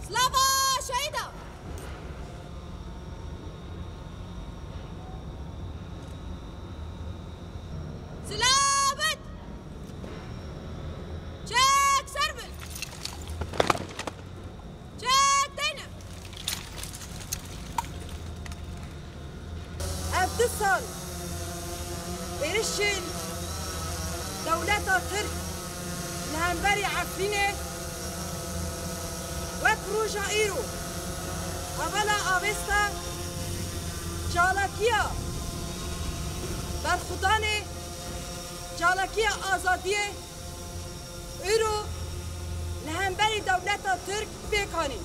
سلافا شهيدا سلابت جاك سربل جاك دينم اتصال إرشين دولة ترك لهنبري عفرينه وكروجا إيرو أولا آوستا جالاكيا برخدانه جالاكيا آزادیه ایرو لهنبری دولت ترک بکانی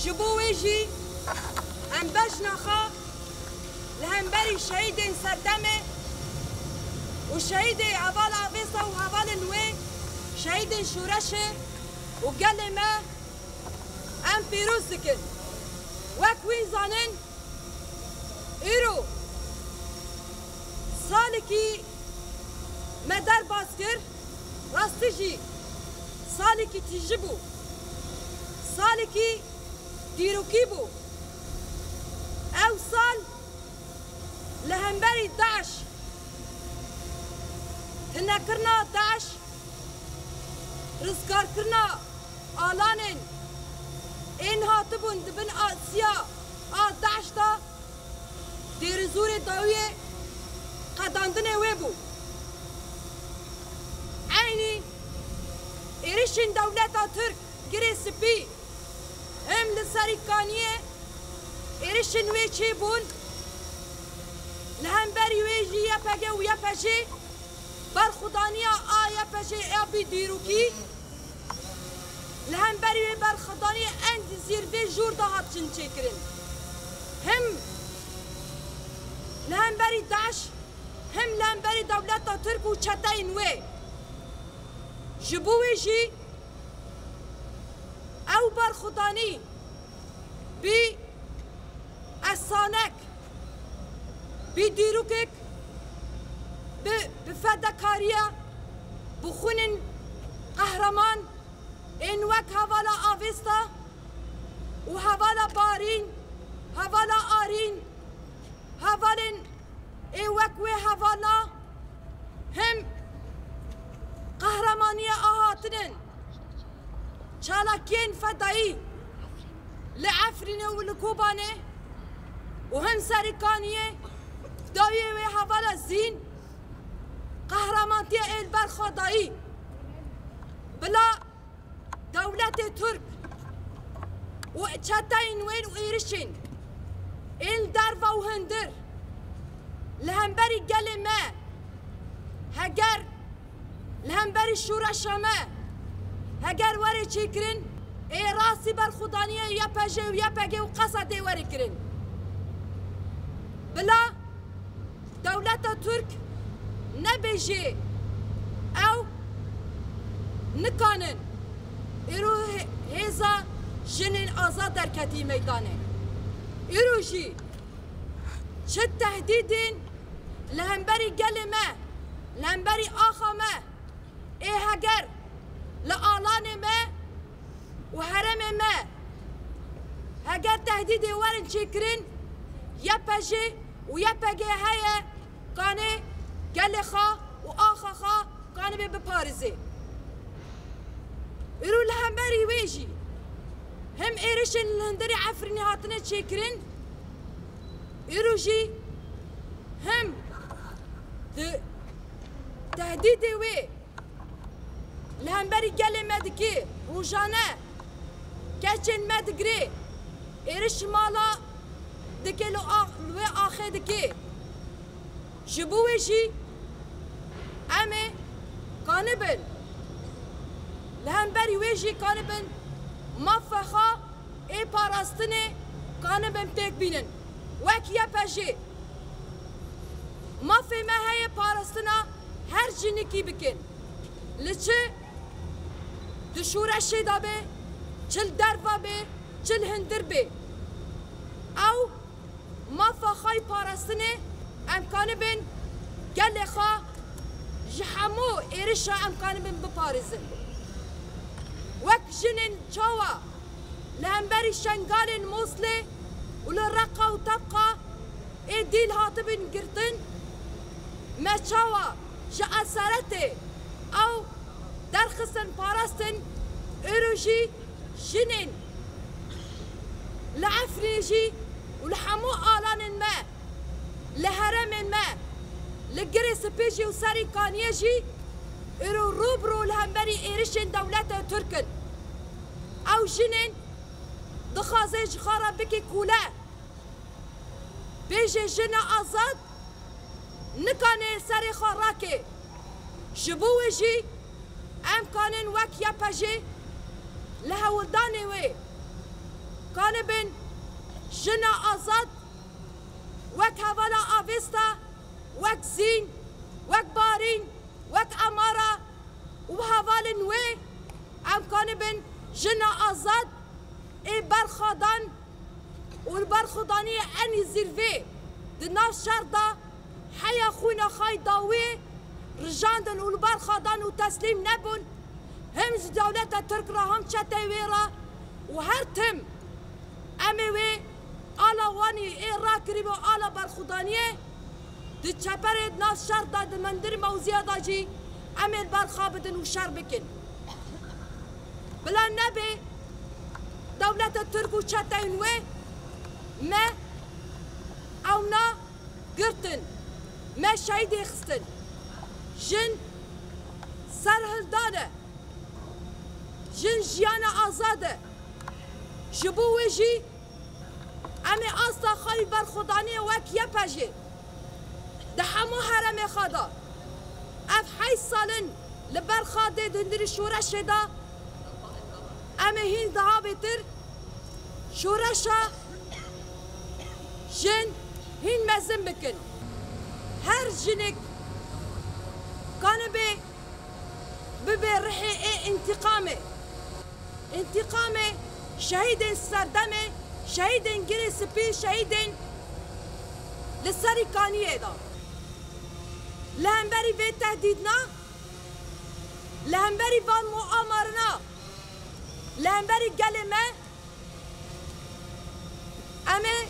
جبوه جی ام بجنخا لهنبری شهید سردمه و شهید اول آویسا و اول نوه شهید شورشه و گلمه ام پیروز دکن وکوی زانن ایرو سالی که مدر باز کرد راستی جی سالی که تیجی بو سالی که دیروکی بو او سال لهنبری داعش تنکرنا داعش رزگار کرنا آلانن این هاتبون دبن آسیا داعش دا دیر زور داویه قداندنه وی بو عینی ایرشین دولتا ترک گری سپی هم لسریکانیه ایرشین وی چی بون لهنبری وی جی یپگه و یپجه برخدانیا یپجه ابی دیروکی لهنبری وی برخدانی اند زیر وی جور دا هاتشن چکرین هم لهنبری داعش هم لهنبری دولتا ترک و چتاین وی جبوه جی او برخدانی بی اسانک بی دیروکک بفدکاریا بخونن قهرمان این وک حوالا آویستا و حوالا بارین حوالا آرین حوالن ای وک و حوالا هم قهرمانی آهاتنن چالاکین فدایی لعفرینه و لکوبانه و هم سریکانیه دایه و حوالا زین قهرمانتی ایل برخدایی بلا دولت ترک و چتاین وین و ایرشین ایل در و هندر لهنبری گل ما هگر لهنبری شورش ما هگر وری چی کرن ای راسی برخدانیه یا پجه و یا پگه و قصده وری کرن بلا دولت ترک نبیجه او نکانن ایرو هیزا جنین آزاد در کتی میدانه ایرو جی چه تهدیدین لهنبری گل ما لهنبری آخا ما ای هگر لآلان ما و حرم ما هگر تهدید ورن چکرین یا پجه و یا پگه هیا کانه گل خوا و آخا خوا کانه به بپارزه ایرو لهنبری ویجی هم ایرشن لهندری عفرینی هاتنه چکرین ایرو جی هم تهدید وی لهنبری گل مدکی روزانه کچن مدگری ایرش مالا دکی لو آخه دکی جبوه جی امه کانبن لهنبری وی جی کانبن مفخا ای پاراستنه کانبن پیک بینن وکیه پجه مفه مهی پاراستنا هر جنکی بکن لچه دشورش دا به چل دروا به چل هندر به او ما فخای پارستنه امکان بین گل خوا جحمو ایرشا امکان بین بپارزن وک جنن چاوا لهمبری شنگال موصله ولرقا وتبقى اديل هاتبن قرطن ما چاوا جا اثارته او درخصن باراستن اروجي جنن لعفريجي ولحمو آلان ما لهرم ما لقري سبيجي وساري كانيجي ارو روبرو لهمبري ايرشن دولة تركن او جنن دخازيج خارا بكي كولا بيجي جنا ازاد نكاني ساري خاراكي جبوجي ام كانن وك ياباجي لها ولداني وي كان بن جنا ازاد وك هوالا افيستا وك زين وك بارين وك امارا وهوالن وي ام كان بن جنا ازاد اي برخدان والبرخدانية اني زيرفي دناف شرطة حيا خونا خاي داوي رجاندن والبرخدان وتسليم نبن همز دولة ترك راهم شتى ويرا وهرتم امي وي آلا واني اي راكريبو آلا برخدانية دي چپرد ناس شرطة دي مندر موزيا داجي امي البرخابدن وشر بكن بلا نبي دولة الترك وشتى وي ما اونا قرتن ما شايدي خستن جن سرهل داده جن جيانا آزاده جبو وجي امي اصلا خاي برخداني وك يباجي ده حمو حرم خدا اف حي سالن لبرخاده دندري شورش دا امي هين دها بتر شورشا جن هين مزن بكن هر جنك كان ببي رحي ايه انتقامي شهيدين سردمي شهيدين جري سبي شهيدين لساري كانيه دا لهمبري في تهديدنا لهمبري فان مؤامرنا لهمبري قلمه امي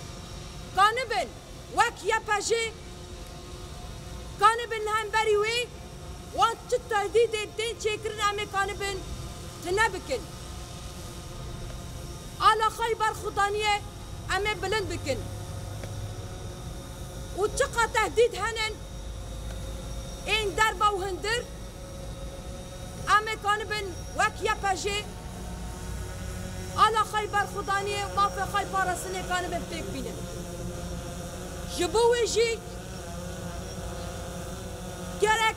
كانبن وك يباجي كانبن لهمبري وي وان تتهديد الدين شكرن امي كانبن تنبكن على خيبر خضانية امي بلند بكن وتشقى تهديد هنن این دربا و هندر امه کانبن وک یپاجه آلا خیبر خدانیه و مافه خیبر سنه کانبن فیک بینن جبوه جی گرک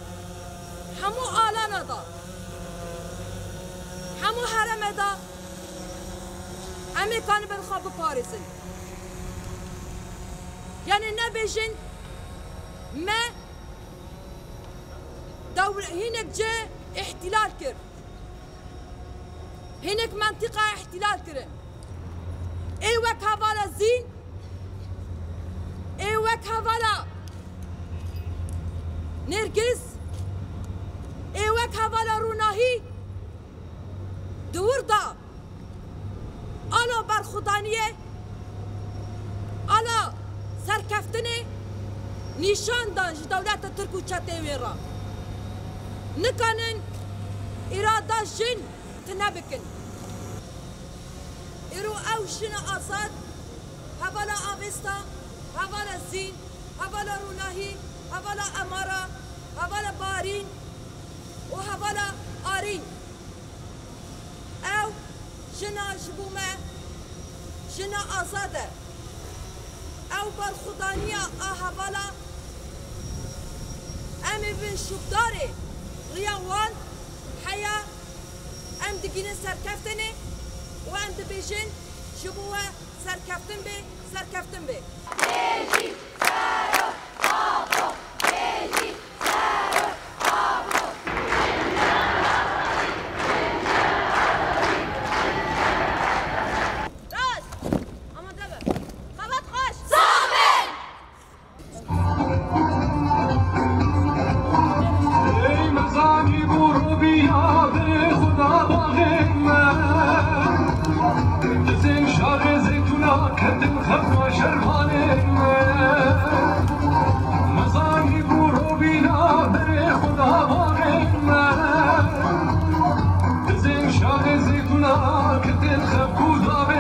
همو آلانا دا همو حرم دا امه کانبن خواب پارسن یعنی نبیجن ما دولة هناك جاء احتلال كر هناك منطقة احتلال كرن اي وك هوالا زين اي وك هوالا نرجس اي وك هوالا روناهي دور دا الا برخدانية الا سركفتني نشان دانج دولة تركو چته ويرا نكانن إرادة جن تنبكن إرو أو جن أصاد هبلا أفستا هبلا زين هبلا روناهي هبلا أمارا هبلا بارين وهبلا آرين أو جنا جبومة جنا أصادة أو برخدانية هبلا أمي بن شبداري رياوان حياة ام دقينة سركفتني وام دبيجن شبوها سركفتن بي سركفتن بي بيجي سارو آبو بيجي سارو آبو راز اما دبر خبات خوش صابر ای مزانی برو بیاد خدا باغ من كتن خبود